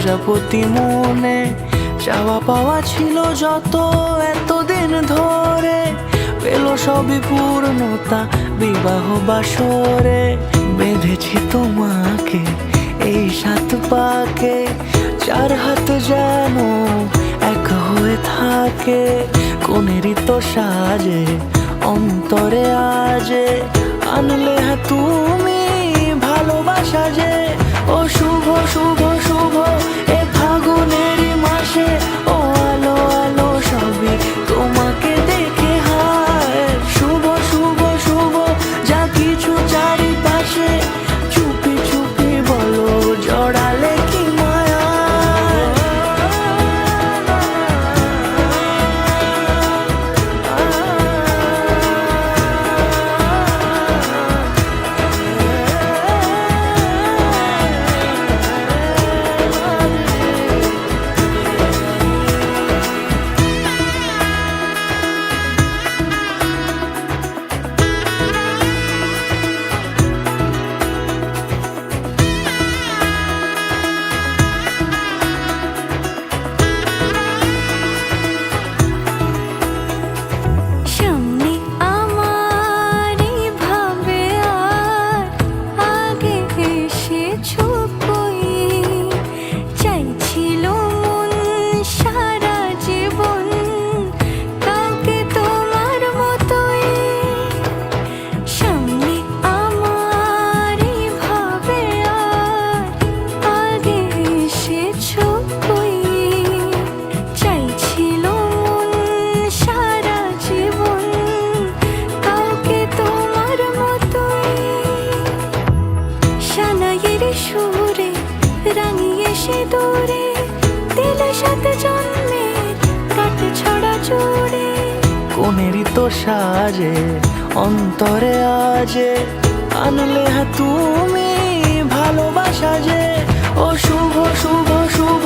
প্রজাপতি মনে চাওয়া পাওয়া ছিল যত এতদিন ধরে, পেল সবই পূর্ণতা বিবাহ বাসরে। বেঁধেছি তোমাকে এই 7 পাকে, 4 হাত যেন এক হয়ে থাকে। কোনেরই তো সাজে অন্তরে আজে, আনলে হ্যাঁ তুমি ভালোবাসা যে। ও শুভ শুভ শুভ এ ফাগুনেরই মাসে, ও আলো আলো সবই তোমাকে দেখে হায়। শুভ শুভ শুভ যা কিছু চারিপাশে, চুপি চুপি বলো জড়ালে কি মায়া। সুরে রাঙিয়ে সে দূরে দিলে 7 জন্মের কাট ছড়া জুড়ে। কোনেরই তো সাজে অন্তরে আজে, আনলে হ্যাঁ তুমি ভালোবাসা যে। ও শুভ শুভ শুভ